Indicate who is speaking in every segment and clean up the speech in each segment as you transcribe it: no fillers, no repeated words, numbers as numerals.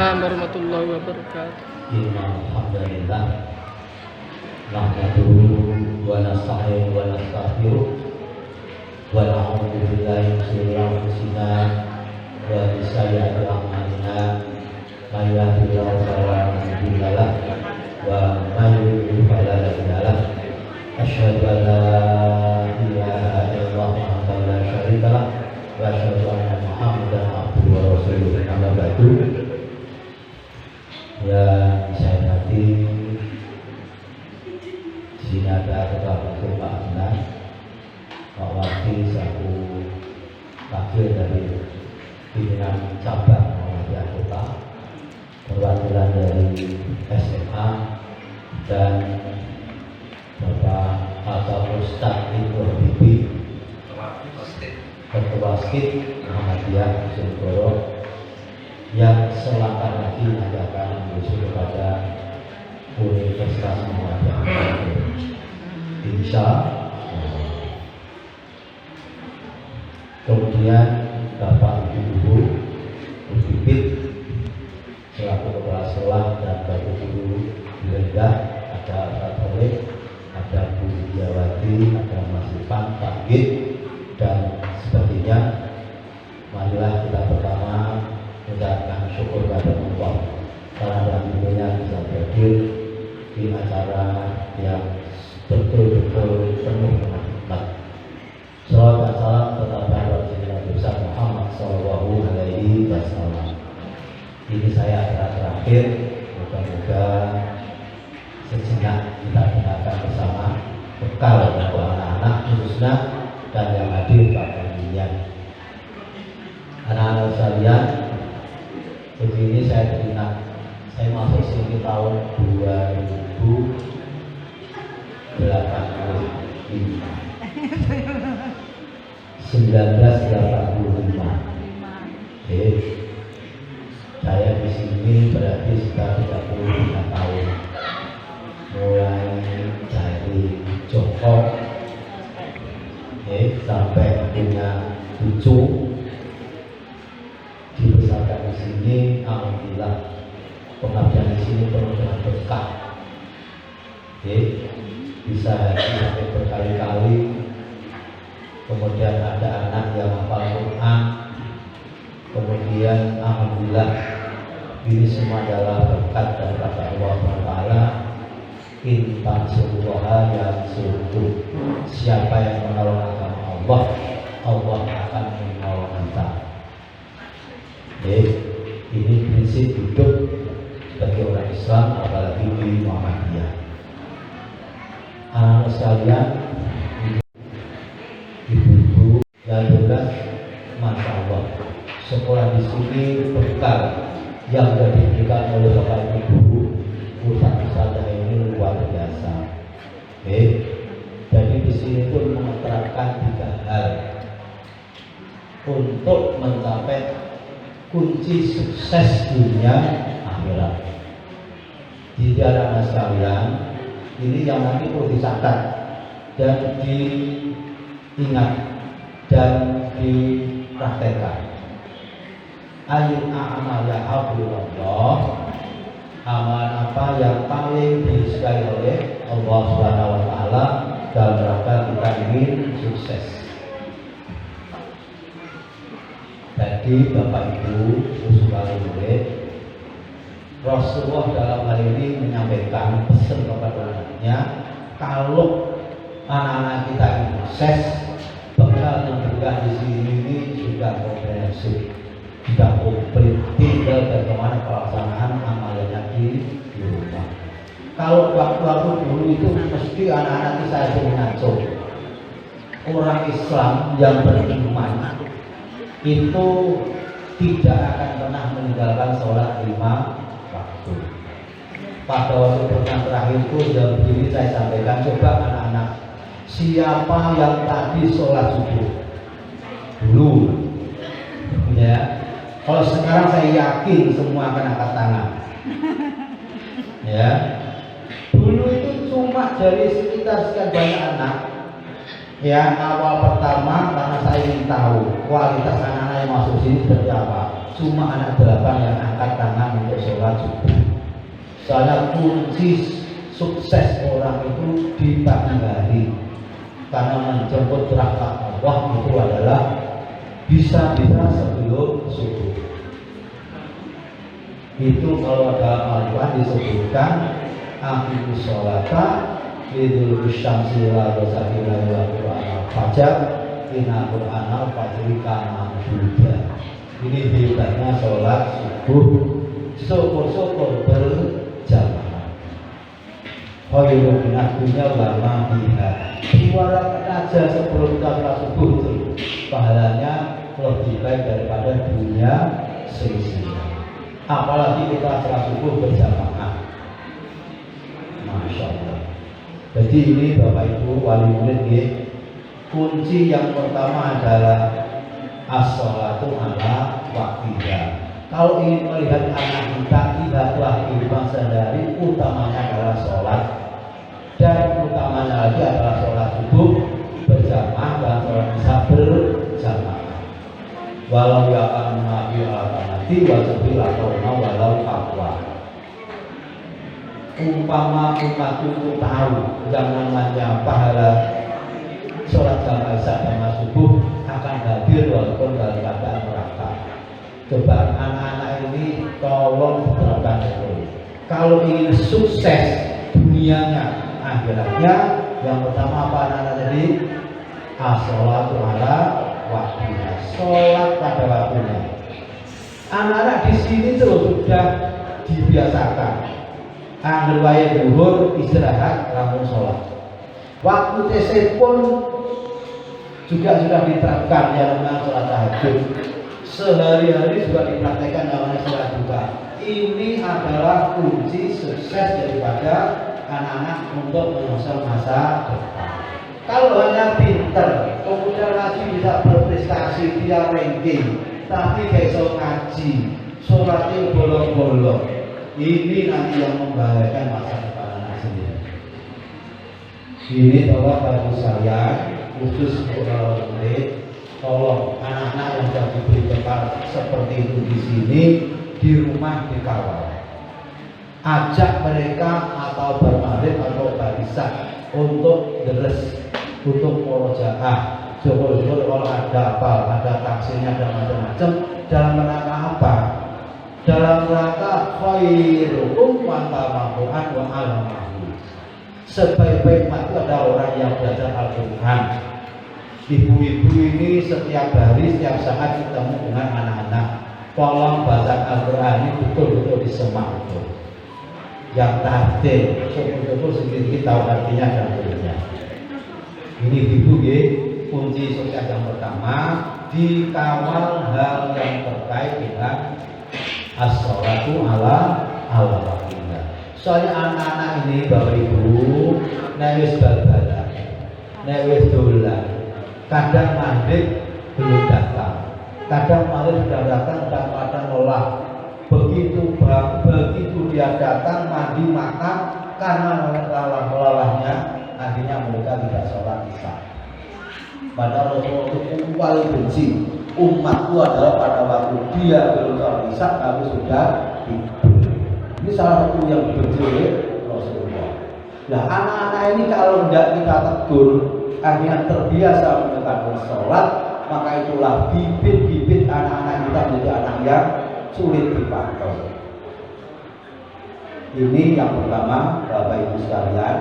Speaker 1: Waalaikumsalam warahmatullahi wabarakatuh.
Speaker 2: Alhamdulillah nahmaduhu wa nasta'inuhu wa nastaghfiruh wa na'udzu billahi min shururi anfusina wa min sayyiati a'malina may yahdihillahu fala mudilla lahu wa may yudlil fala hadiya lahu asyhadu an la ilaha illallah wahdahu la syarika lahu wa asyhadu anna Muhammadan abduhu wa rasuluh. Amma ba'du. Yang saya hormati di sini ada Ketua Umum Pak Adnan, Pak Wati selaku wakil dari pimpinan cabang Muhammadiyah Kota, perwakilan dari SMA dan Bapak Atau Ustaz Ibu Habibi, Ketua SKID Muhammadiyah Surabaya, yang selangkah lagi nanti akan menuju kepada Universitas Muhammadiyah. Insya Allah. Kemudian Bapak Ibu Bibit selaku kepala sekolah dan Bapak Guru Rendah, ada Pak Tolik, ada Bu Jawati, ada Mas Ipan, Pak Git, dan sebagainya. Marilah kita pertama mengucapkan syukur kepada Allah karena akhirnya bisa hadir di acara yang betul-betul penuh dengan hikmat. Salawat dan salam tetap pada Nabi Muhammad Sallallahu Alaihi Wasallam. Ini saya acara terakhir, moga-moga sejenak kita dengarkan bersama bekal untuk anak-anak khususnya dan yang hadir pada dunia. Anak-anak sekalian, begini saya teringat, saya masuk sini tahun 1985. Saya di sini berarti sekitar 35 tahun, mulai dari Joko sampai punya cucu, dibesarkan di sini. Alhamdulillah pengabdian di sini penuh dengan berkah. Bisa haji sampai berkali-kali. Kemudian ada anak yang hafal Quran. Kemudian alhamdulillah ini semua adalah berkat daripada Allah SWT. Intan suruha yang suruh. Siapa yang menolong agama Allah, Allah akan menolong kita. Ini prinsip hidup bagi orang Islam, apalagi di Muhammadiyah. Anak-anak sekalian, ibu-ibu yang jelas, masya Allah, sekolah di sini bekal yang sudah diberikan oleh Bapak Ibu Ustaz ini luar biasa. Jadi di sini pun menerapkan 3 hal untuk mencapai kunci sukses dunia akhirat. Jadi anak-anak sekalian, ini yang nanti perlu dicatat dan diingat dan dipraktekkan. Ayat amal ya Allah, amal apa yang paling disukai oleh Allah Subhanahu wa Ta'ala dalam rangka kita ingin sukses. Jadi Bapak Ibu sekalian murid, Rasulullah dalam hal ini menyampaikan pesan kepada anaknya, kalau anak-anak kita ingin sukses, bekal yang diberikan di sini ini sudah komprehensif, sudah komplit, tinggal bagaimana pelaksanaan amalnya di rumah. Kalau waktu dulu itu mesti anak-anak saya suruh ngaco. Orang Islam yang beriman itu tidak akan pernah meninggalkan sholat 5 waktu. Pada waktu pertemuan terakhir itu yang begini saya sampaikan, coba anak-anak, siapa yang tadi sholat subuh dulu? Ya, kalau sekarang saya yakin semua akan angkat tangan. Ya, dulu itu cuma dari sekitar sekian banyak anak. Ya, awal pertama karena saya ingin tahu kualitas anak-anak yang masuk sini seperti apa. cuma anak 8 yang angkat tangan untuk sholat subuh. Soalnya kunci sukses orang itu di pagi hari, karena menjemput rahmat Allah itu adalah bisa-bisa sebelum subuh. Itu kalau dalam Al-Quran disebutkan aqimus sholata liduluki syamsi la ghasaqi la Qur'an al-fajar inna Qur'an al-fajri kana mashhuda. Ini hebatnya sholat subuh, syukur-syukur berjamaah. Khairun minad dunya wa ma fiha. Suara aja sebelum sholat subuh itu pahalanya lebih baik daripada dunia seisinya. Apalagi kita sholat subuh berjamaah. Masya Allah. Jadi ini Bapak Ibu wali murid ya, kunci yang pertama adalah as-sholatu ala waktiha. Kalau ingin melihat anak kita tidaklah kehidupan sehari, utamanya adalah sholat, dan utamanya lagi adalah sholat subuh berjamaah dan sholat isya berjamaah. Walau akan menabi al-tanati wajibil atau walau akwa. Umpama umatku tahu yang namanya pahala sholat jamaah isya dan subuh akan hadir walaupun dalam keadaan neraka. Coba anak-anak ini tolong diterapkan itu. Kalau ingin sukses dunianya, akhiratnya, yang pertama apa anak-anak tadi? As-sholatu ala waktunya, sholat pada waktunya. Anak-anak di sini tuh sudah dibiasakan. Angger wae zuhur istirahat langsung sholat. Waktu TC pun juga sudah diterapkan yang namanya sholat tahajud. Sehari-hari juga dipraktekkan namanya sholat duha. Ini adalah kunci sukses daripada anak-anak untuk menyusun masa depan. Kalau hanya pinter, kemudian lagi bisa berprestasi, dia ranking, tapi kayak so ngaji, sholatnya bolong-bolong, ini nanti yang membahayakan masa depan anak sendiri. Ini tolong bagi saya, khusus untuk murid, tolong anak-anak yang sudah diberi tempat seperti itu di sini, di rumah dikawal. Ajak mereka atau bermarim atau barisan untuk deres, untuk murojaah. Syukur-syukur kalau ada apa, ada taksinya, ada macam-macam. Dalam rangka apa? Dalam rangka khairukum man ta'allama Qur'an wa 'allamahu. Sebaik-baik itu ada orang yang belajar Al-Quran. Ibu-ibu ini setiap hari, setiap saat ketemu dengan anak-anak. Tolong baca Al-Quran ini betul-betul disemak itu. Yang tahdir, syukur-syukur sedikit tahu artinya dan tulisnya. Ini ibu ya, kunci sukses yang pertama, dikawal hal yang terkait dengan as-sholatu ala waktiha. Soalnya anak-anak ini Bapak Ibu, nek wis bal-balan, nek wis dolan, kadang maghrib belum datang, kadang maghrib sudah datang dan kadang nolak. Begitu dia datang mandi makan, karena lelah-lelahnya akhirnya mereka tidak sholat isya. Padahal Rasulullah itu paling benci umatku adalah pada waktu dia belum sholat isya tapi sudah tidur. Ini salah satu yang dibenci oleh Rasulullah. Nah anak-anak ini kalau tidak kita tegur, akhirnya terbiasa menegakkan sholat, maka itulah bibit-bibit anak-anak kita menjadi anak yang sulit dipantau. Ini yang pertama, Bapak Ibu sekalian,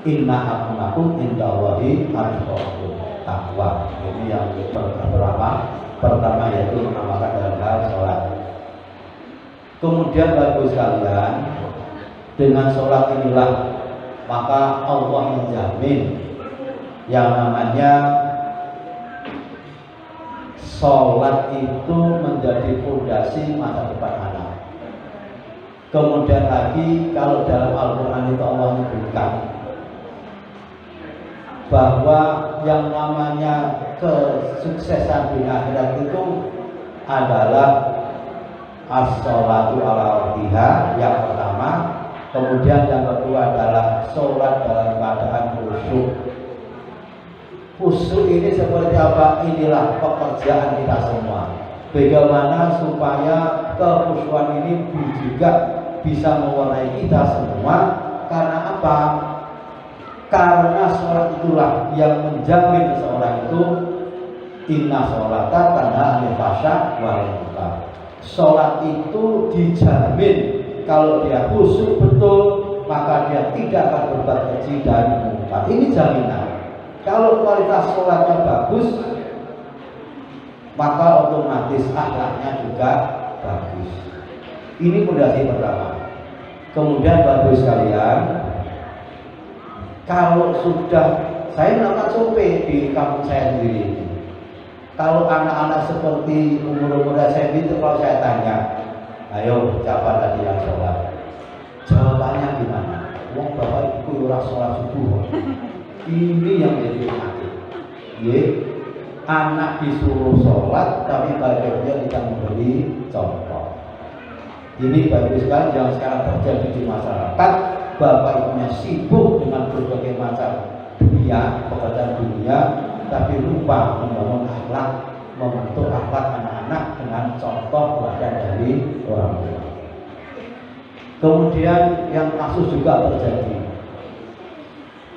Speaker 2: inna akramakum indallahi atqakum, takwa. Ini yang pertama yaitu mengamalkan dalam hal sholat. Kemudian Bapak Ibu sekalian, dengan sholat inilah maka Allah menjamin yang namanya sholat itu menjadi fondasi masa depan anak. Kemudian lagi kalau dalam Al-Quran itu Allah menyebutkan bahwa yang namanya kesuksesan di akhirat itu adalah as-sholatu ala waktiha yang pertama. Kemudian yang kedua adalah sholat dalam keadaan khusyuk. Khusyuk ini seperti apa? Inilah pekerjaan kita semua. Bagaimana supaya kekhusyuan ini juga bisa mewarnai kita semua. Karena apa? Karena sholat itulah yang menjamin seseorang itu inna sholata tanha anil fahsya wal munkar. Sholat itu dijamin kalau dia khusyuk betul, maka dia tidak akan berbuat keji dan munkar. Ini jaminan. Kalau kualitas sholatnya bagus, maka otomatis akhlaknya juga bagus. Ini pondasi pertama. Kemudian bagus sekalian, kalau sudah saya melakukan survei di kampung saya sendiri, kalau anak-anak seperti umur SMP itu kalau saya tanya, ayo siapa tadi yang sholat? Jawabannya gimana? Wong bapak ibu ora sholat subuh. Ini yang jadi penyakit. Anak disuruh sholat tapi bagiannya tidak memberi contoh. Ini bagus sekali yang sekarang terjadi di masyarakat. Bapak ibunya sibuk dengan berbagai macam dunia, pekerjaan dunia, tapi lupa membangun akhlak, membentuk akhlak anak-anak dengan contoh teladan dari orang tua. Kemudian yang kasus juga terjadi.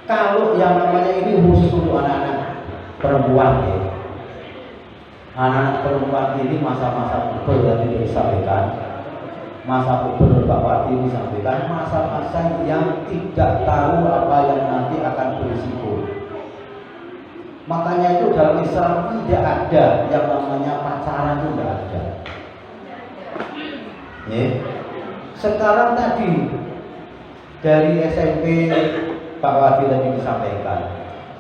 Speaker 2: Kalau yang namanya ini khusus untuk anak-anak perempuan, ya. Anak-anak perempuan ini masa-masa puber tadi disampaikan, masa puber Bapak ini disampaikan, masa-masa yang tidak tahu apa yang nanti akan berisiko. Makanya itu dalam Islam tidak ada yang namanya pacaran, itu tidak ada. Sekarang tadi dari SMP Pak Wadi tadi disampaikan,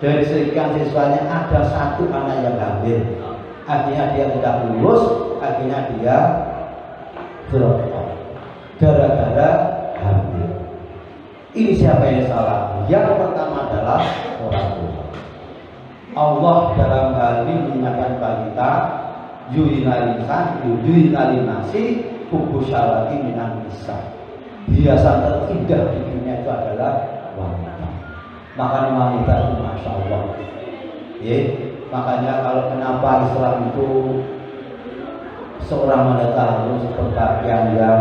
Speaker 2: dari sekian siswanya ada satu anak yang hamil, akhirnya dia tidak lulus, akhirnya dia drop out gara-gara hamil. Ini siapa yang salah? Yang pertama adalah orang tua. Allah dalam hal ini mengingatkan kepada kita, yuinalinasi hubu syawati minan nisa. Hiasan terindah di dunia itu adalah wanita. Makanya wanita itu masya Allah. Makanya kalau kenapa Islam itu seorang wanita harus berpakaian yang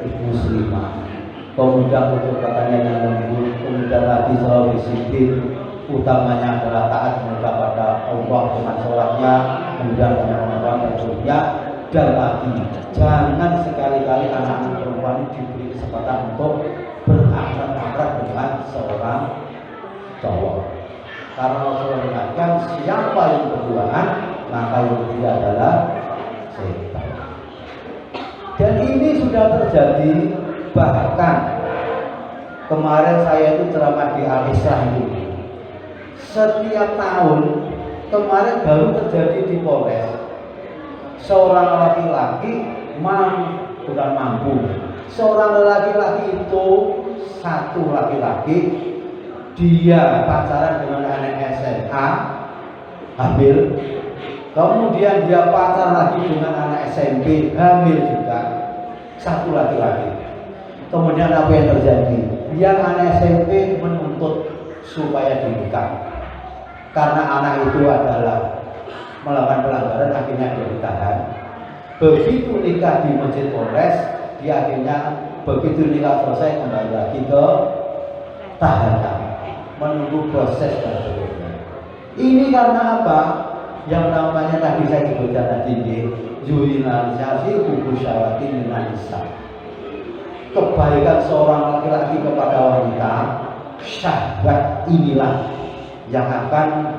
Speaker 2: muslimah, kemudian tutur katanya yang lembut, kemudian lagi selalu disiplin, utamanya adalah taat kepada Allah dengan sholatnya, kemudian banyak mengamalkan rasulnya, dan lagi jangan sekali-kali anak-anak perempuan diberi kesempatan untuk berakrab-akrab dengan seorang cowok. Karena Rasulullah mengatakan siapa yang berduaan maka yang dia adalah setan. Dan ini sudah terjadi, bahkan kemarin saya itu ceramah di Al-Isra ini. Setiap tahun kemarin baru terjadi di Polres, seorang laki-laki bukan mampu, seorang laki-laki itu satu laki-laki dia pacaran dengan anak SMA hamil, kemudian dia pacaran lagi dengan anak SMP hamil juga, satu laki-laki. Kemudian apa yang terjadi? Yang anak SMP menuntut supaya dinikah karena anak itu adalah melakukan pelanggaran, akhirnya dia ditahan. Begitu nikah di Masjid Polres, dia akhirnya begitu nikah selesai kembali lagi ke tahanan, menunggu proses dan seterusnya. Ini karena apa? Yang namanya tadi saya sebutkan tadi, yuinalisasi hubu syawati minan nisa. Kebaikan seorang laki-laki kepada wanita, syahwat inilah yang akan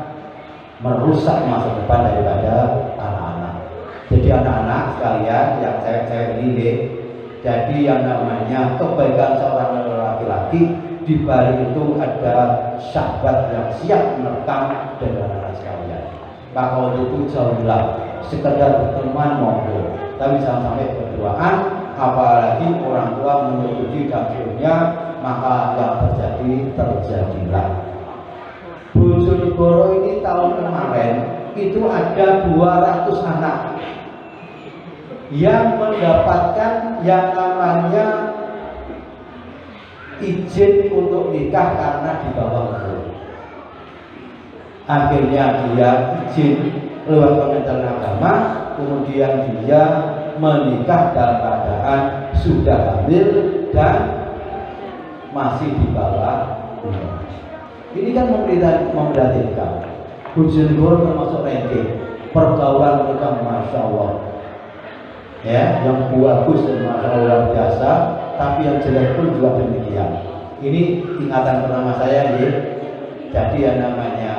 Speaker 2: merusak masa depan daripada anak-anak. Jadi anak-anak sekalian yang saya ini, jadi yang namanya kebaikan seorang laki-laki di balik itu ada syahwat yang siap merekam dengan anak sekalian. Maka waktu itu jauhlah sekedar berteman monggo, tapi jangan sampai berduaan, apalagi orang tua menyetujui dan seterusnya, maka yang terjadilah. Bojonegoro ini tahun kemarin itu ada 200 anak yang mendapatkan yang namanya izin untuk nikah karena di bawah umur. Akhirnya dia izin lewat Kementerian Agama, kemudian dia menikah dalam keadaan sudah hamil dan masih di bawah umur. Ini kan memprihatinkan. Bojonegoro termasuk ranking pergaulan mereka, masya Allah, ya, yang bagus dan masya Allah biasa, tapi yang jelek pun juga demikian. Ini ingatan pertama saya nih. Jadi yang namanya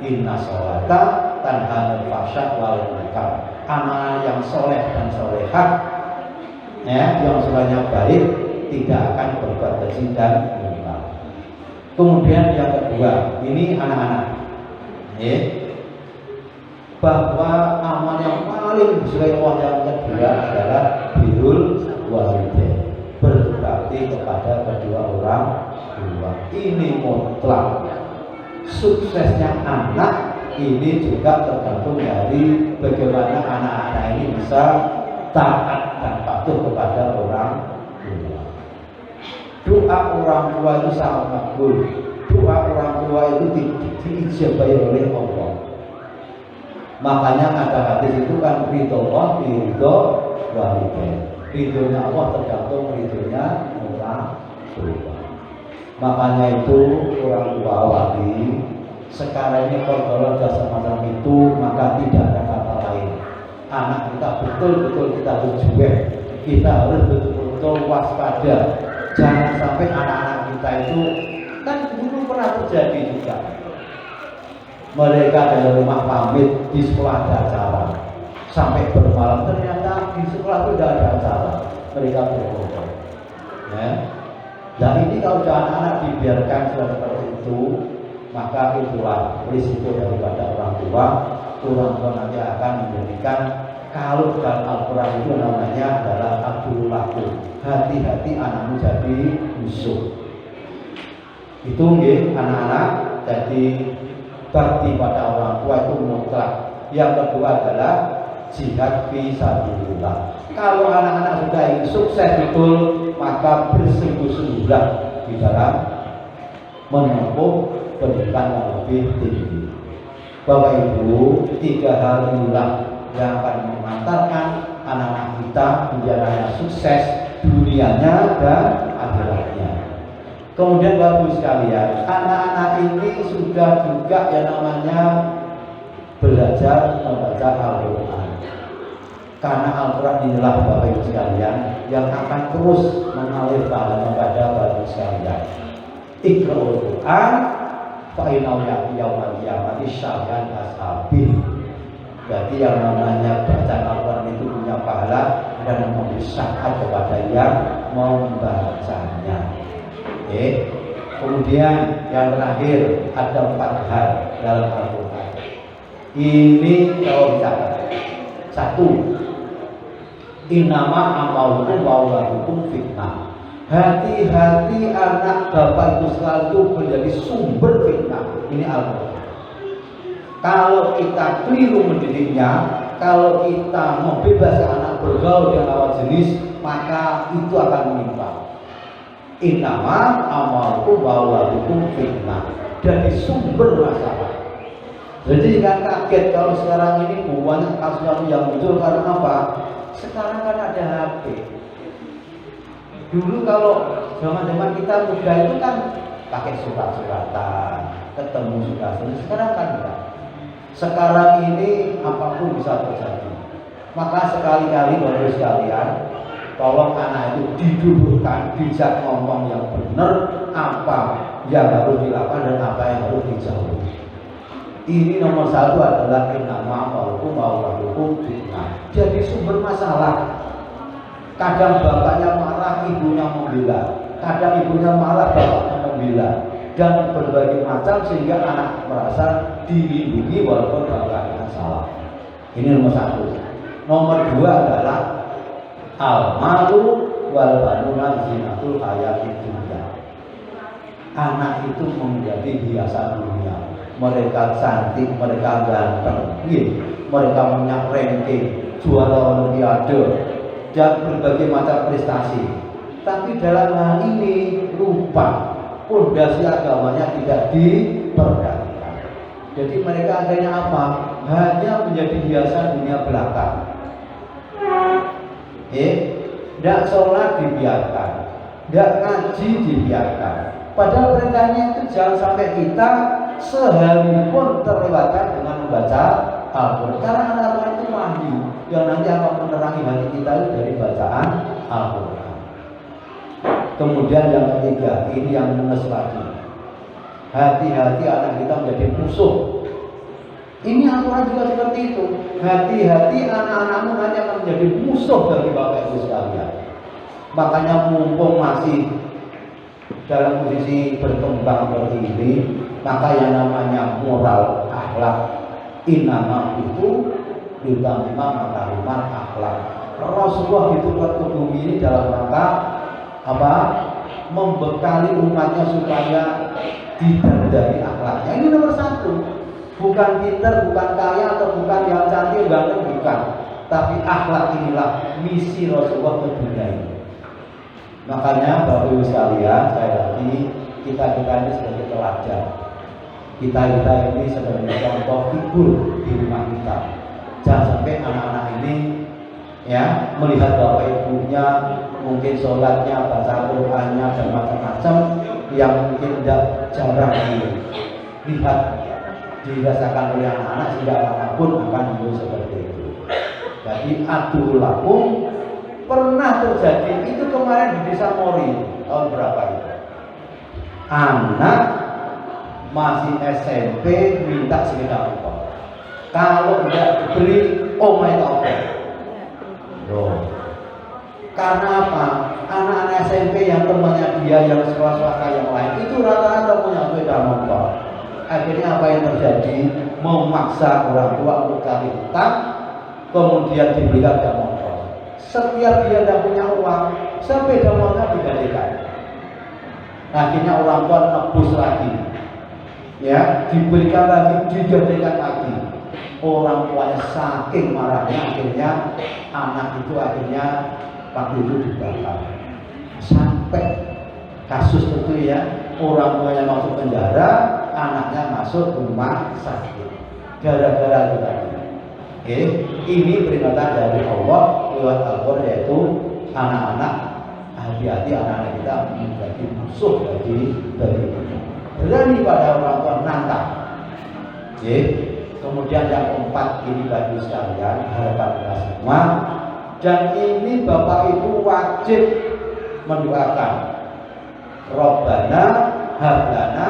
Speaker 2: inna sholata tanhanul fahsya wal munkar. Anak yang soleh dan solehah, ya, yang solehnya baik, tidak akan berbuat keji dan munkar. Kemudian yang kedua, ini anak-anak, ya, bahwa amal yang paling disukai Allah yang kedua adalah birrul walidain, berbakti kepada kedua orang tua. Ini mutlak. Suksesnya anak ini juga tergantung dari bagaimana anak-anak ini bisa taat dan patuh kepada orang tua. Doa orang tua itu sangat makbul. Doa orang tua itu diijabahi oleh Allah. Makanya ada hadis itu kan ridho Allah, ridho walidain. Ridhonya Allah tergantung ridhonya orang tua. Makanya itu orang tua wali sekarang ini kalau sudah semacam itu, maka tidak ada kata lain. Anak kita betul-betul kita tujuan, kita harus betul-betul waspada. Jangan sampai anak-anak kita itu, kan dulu pernah terjadi juga. Mereka dari rumah pamit di sekolah ada acara, sampai bermalam ternyata di sekolah itu tidak ada acara, mereka berfoto. Ya. Dan ini kalau anak-anak dibiarkan seperti itu, maka itulah risiko daripada orang tua. Orang tua nanti akan menjadikan, kalau dalam Al-Quran itu namanya adalah abdul laku, hati-hati anakmu jadi musuh. Itu nggih anak-anak, jadi bakti pada orang tua itu mutlak. Yang kedua adalah jihad fi sabilillah. Kalau anak-anak sudah ingin sukses betul, maka bersungguh-sungguhlah di dalam menempuh pendidikan yang lebih tinggi. Bapak Ibu, 3 hal inilah yang akan mengantarkan anak-anak kita menjadi sukses dunianya dan akhiratnya. Kemudian Bapak Ibu sekalian, anak-anak ini sudah juga yang namanya belajar membaca Al-Quran. Karena Al-Quran inilah Bapak Ibu sekalian yang akan terus mengalir pahala kepada Bapak Ibu sekalian. Iqra'ul Quran fa'inau ya'ti yawmal qiyamati syahyan ashabil. Jadi yang namanya baca Al-Quran itu punya pahala dan memberi syafaat kepada yang membacanya. Kemudian yang terakhir ada 4 hal dalam Al-Quran. Ini kalau bicara 1, innama amalukum wauladukum fitnah. Hati-hati anak bapak ibu selalu menjadi sumber fitnah. Ini Al-Quran. Kalau kita keliru mendidiknya, kalau kita membebaskan anak bergaul dengan lawan jenis, maka itu akan menimpa. Innama amalukum wauladukum fitnah. Jadi sumber masalah. Jadi jangan kaget kalau sekarang ini banyak kasus yang muncul karena apa? Sekarang kan ada HP. Dulu kalau zaman-zaman kita muda itu kan pakai surat-suratan, ketemu sudah. Sekarang kan enggak. Sekarang ini apapun bisa terjadi. Maka sekali-kali Bapak sekalian, tolong anak itu didudukkan, dijak ngomong yang benar, apa yang harus dilakukan dan apa yang harus dijauhi. Ini nomor 1 adalah innama amalukum wauladukum fitnah. Jadi sumber masalah. Kadang bapaknya marah, ibunya membela. Kadang ibunya marah, bapaknya membela. Dan berbagai macam sehingga anak merasa dilindungi walaupun bapaknya salah. Ini nomor 1. Nomor 2 adalah al-malu wal banuna zinatul hayatid dunya. Anak itu menjadi hiasan dunia. Mereka cantik, mereka ganteng, mereka punya ranking, juara olimpiade, dan berbagai macam prestasi. Tapi dalam hal ini lupa pondasi agamanya tidak diperhatikan. Jadi mereka akhirnya apa? Hanya menjadi hiasan dunia belaka. Tidak sholat dibiarkan, tidak ngaji dibiarkan. Padahal perintahnya itu jangan sampai kita sehari pun terlewatkan dengan membaca Al-Quran. Karena Al-Quran itu wahyu yang nanti akan menerangi hati kita itu dari bacaan Al-Quran. Kemudian yang ketiga, ini yang menes lagi. Hati-hati anak kita menjadi musuh. Ini Al-Quran juga seperti itu. Hati-hati anak-anakmu nanti akan menjadi musuh bagi Bapak Ibu sekalian. Makanya mumpung masih dalam posisi berkembang seperti ini, maka yang namanya moral akhlak inama itu ditamima makarimat akhlak. Rasulullah diturunkan ke bumi ini dalam rangka apa? Membekali umatnya supaya didandani akhlaknya. Ini nomor satu. Bukan pinter, bukan kaya, atau bukan yang cantik, bukan. Tapi akhlak inilah misi Rasulullah ke dunia ini. Makanya Bapak Ibu sekalian, saya lagi kita ini sebagai pelajar. Kita ini sebagai contoh figur di rumah kita. Jangan sampai anak-anak ini ya melihat bapak ibunya mungkin sholatnya, baca Qur'annya dan macam-macam yang mungkin tidak jarang dilihat dirasakan oleh anak-anak, sehingga anak-anak pun akan hidup seperti itu. Jadi adu lakum pernah terjadi itu kemarin di Desa Mori tahun berapa itu? Anak masih SMP minta sepeda motor. Kalau tidak diberi, oh my god. Loh. Karena apa? Anak-anak SMP yang temannya dia yang sekolah-sekolah yang lain itu rata-rata punya sepeda motor. Akhirnya apa yang terjadi? Memaksa orang tua untuk cari hutang, kemudian dibelikan sepeda motor. Setiap dia tidak punya uang, sepeda motor digantikan. Akhirnya orang tua nebus lagi, ya diberikan lagi, digantikan lagi. Orang tuanya saking marahnya, akhirnya anak itu waktu itu dibakar. Sampai kasus itu ya, orang tuanya masuk penjara, anaknya masuk rumah sakit. Gara-gara itu tadi. Ini peringatan dari Allah lewat Al-Quran, yaitu anak-anak hati-hati anak-anak kita menjadi musuh dari kita. Berani pada orang tua nantang. Kemudian yang keempat, ini bagi sekalian harapan kita semua, dan ini Bapak Ibu wajib mendoakan Rabbana hablana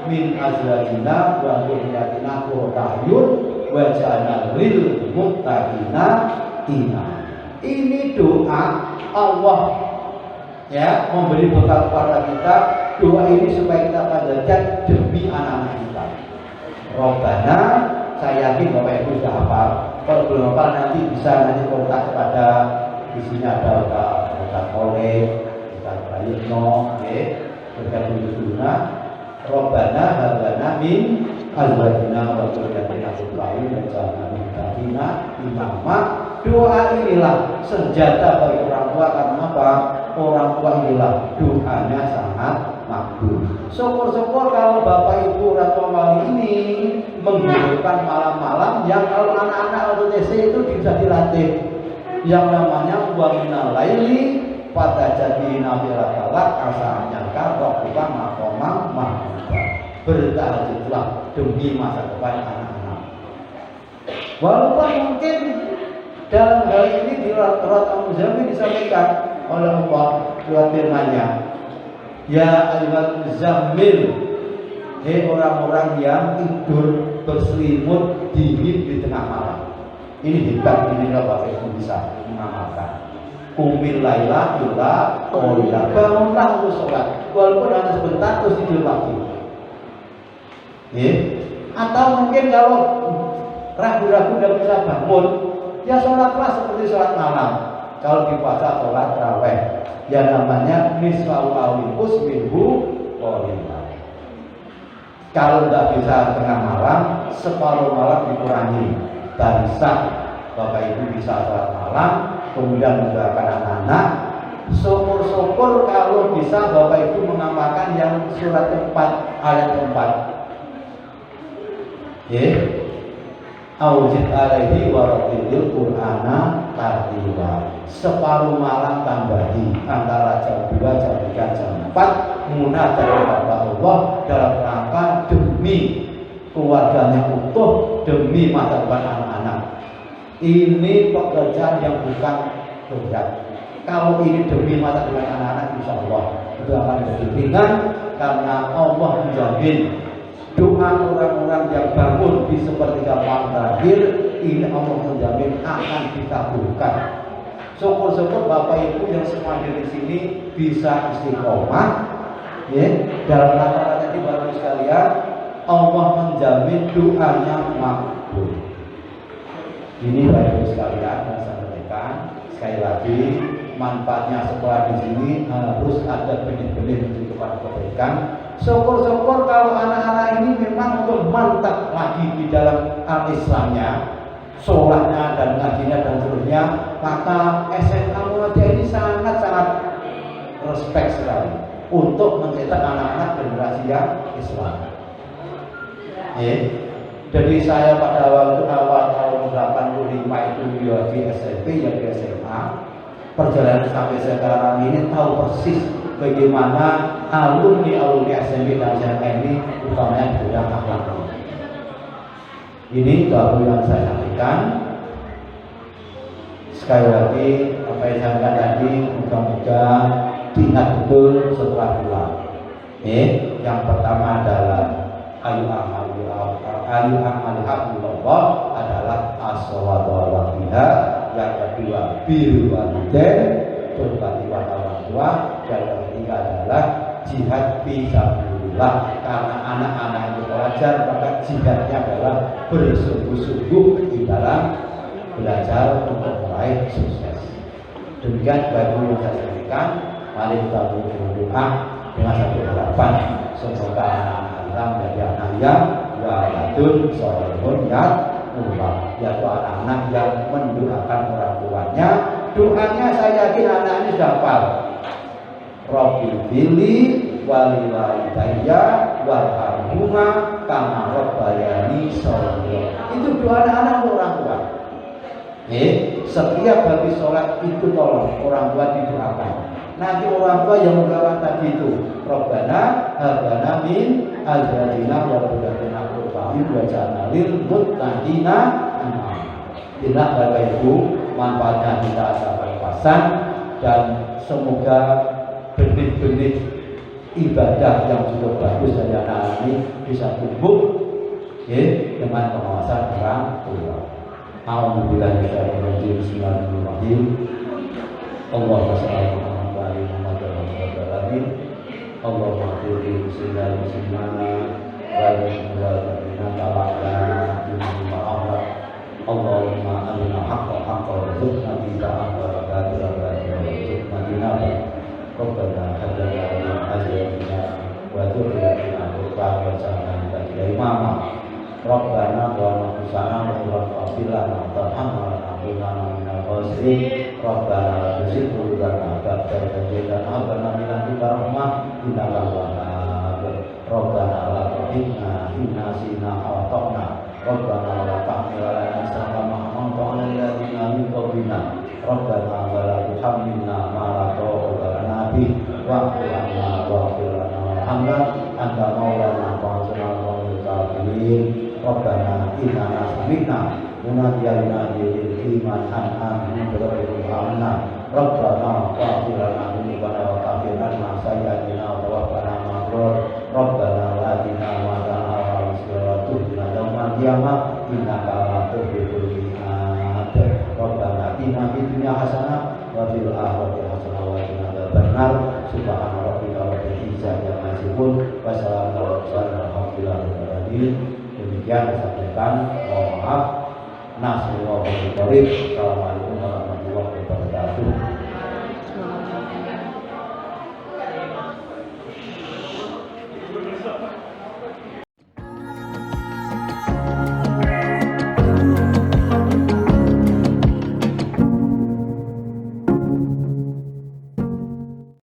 Speaker 2: min azwajina wa dzurriyyatina qurrata a'yun waj'alna lil muttaqina imama. Ini doa Allah ya memberi bekal kepada kita. Doa ini supaya kita panjatkan demi anak-anak kita. Rabbana, saya yakin Bapak Ibu sudah hafal. Kalau belum hafal nanti bisa kontak kepada di sini ada Ustaz Kolek, Ustaz Bayurno, berkat dulu. Rabbana hablana min azwajina wa dzurriyyatina qurrata a'yun waj'alna lil muttaqina imama. Doa inilah senjata bagi orang tua, karena apa? Orang tua inilah doanya sangat makbul. Syukur-syukur kalau Bapak Ibu orang tua kali ini menghidupkan malam-malam yang kalau anak-anak atau TC itu bisa dilatih yang namanya wa minal laili fatajabina bilakalak asanya ka bukan maqamam mahmuda. Bertahajudlah demi masa depan anak-anak. Walaupun mungkin dalam hal ini di surat Al-Muzammil disampaikan oleh Allah lewat firman-Nya, ya ayyuhal muzammil, hei orang-orang yang tidur berselimut dingin di tengah malam. Ini hebat, ini Bapak Ibu bisa mengamalkan. Qumil laila illa qalila, bangunlah untuk sholat walaupun hanya sebentar terus tidur lagi. Atau mungkin kalau ragu-ragu tidak bisa bangun, ya sholatlah seperti sholat malam. Kalau di puasa sholat tarawih, yang namanya nisfa'u awlikus minhu qalila. Kalau tidak bisa tengah malam, separuh malam dikurangi. Barisan Bapak Ibu bisa sholat malam, kemudian mendoakan anak-anak. Syukur-syukur kalau bisa Bapak Ibu mengamalkan yang surat keempat, ayat keempat. Aujid alaihi waratilil Qur'ana tartila. Separuh malam tambahi antara jam 2, jam 3, jam 4 munajat kepada Allah dalam rangka demi keluarganya utuh, demi masa depan anak-anak. Ini pekerjaan yang bukan berat. Kalau ini demi masa depan anak-anak, insya Allah itu akan lebih ringan, karena Allah menjamin doa orang-orang yang bangun di sepertiga malam terakhir ini, Allah menjamin akan dikabulkan. Syukur-syukur Bapak Ibu yang semua di sini bisa istiqomah, ya, dalam rangka tadi Bapak Ibu sekalian, Allah menjamin doanya makbul. Ini Bapak Ibu sekalian yang saya sampaikan sekali lagi, manfaatnya sekolah di sini harus ada benih-benih untuk kebaikan. Syukur-syukur kalau anak-anak ini memang untuk mantap lagi di dalam al-Islamnya, sholatnya dan ngajinya dan seterusnya, maka SMA Muhammadiyah ini sangat-sangat respect sekali untuk mencetak anak-anak generasi yang Islam. Jadi saya pada waktu awal tahun 85 itu di SMP, ya di SMA, perjalanan sampai sekarang ini tahu persis bagaimana alumni SMP dan SMA ini utamanya di bidang akhlak. Ini baru yang saya sampaikan. Sekali lagi apa yang saya sampaikan tadi, mudah-mudahan diingat betul setelah pulang. Yang pertama adalah ayu amal haqqullah adalah as-shalatu ala waqtiha. Yang kedua birrul walidain, berbakti pada orang tua. Dan yang ketiga adalah jihad fi sabilillah, karena anak-anak itu belajar, maka jihadnya adalah bersungguh-sungguh di dalam belajar untuk meraih sukses. Demikian bagi yang saya sampaikan. Mari kita berdoa dengan satu harapan, semoga anak-anak kita menjadi anak yang waladun sholihun yad'u, yaitu anak-anak yang mendoakan orang tuanya. Doanya saya yakin anak ini sudah hafal. Rabbil fili wali walidayya warhamhuma kama rabbayani shaghira. Itu doa anak-anak untuk orang tua. Setiap habis sholat itu tolong orang tua didoakan. Nanti orang tua yang mendoakan tadi itu, Rabbana habana min azwajina wa dhurriyyatina qurrata a'yun waj'alna lil muttaqina imama. Inilah Bapak Ibu, manfaatnya kita sampaikan pasan, dan semoga benih-benih ibadah yang cukup bagus dari anak-anak ini bisa tumbuh dengan pengawasan orang tua. Alhamdulillah, bismillahirrahmanirrahim. Allahumma shalli ala Muhammad wa ala alihi. Allahumma ighfir muslimina muslimana wa lana talaqana bima amra. Allahumma arina haqqa haqqa warzuqna ittiba'ahu wa batilana warzuqna ijtinaba. Rabbana hab lana min azwajina wa dhurriyyatina qurrata waj'alna lil imama. Rabbana wa nafsana wa rabbana tarhamna wa qina minal khasirin. Rabbana la tuzigh qulubana ba'da idh hadaytana wa hab lana min ladunka rahmah innaka antal wahhab. Rabbana la tu'akhidhna in nasina aw akhtana. Rabbana la tahmil 'alaina isran kama hamaltahu 'alal ladzina min qablina. Rabbana wa la tuhammilna ma la taqata lana bihi wa'fu 'anna waghfir lana warhamna anta maulana fansurna 'alal kafirin. Rabbana innana sami'na munadiyan yunadi lil iman an aminu bi rabbikum amanna. Rabbana faghfir lana dzunubana wa kaffir 'anna sayyi'atina wa tawaffana ma'al abrar. Rabbana la tuzigh qulubana yawmal qiyamah innaka la tuhibbul mi'ad. Rabbana atina fid dunya hasanah wa fil akhirati hasanah wa qina adzabannar. Subhana rabbika rabbil izzati amma yasifun wa salamun 'alal mursalin walhamdulillahi rabbil alamin. Demikian saya sampaikan, mohon maaf. Nasallahu alaihi wa sallam.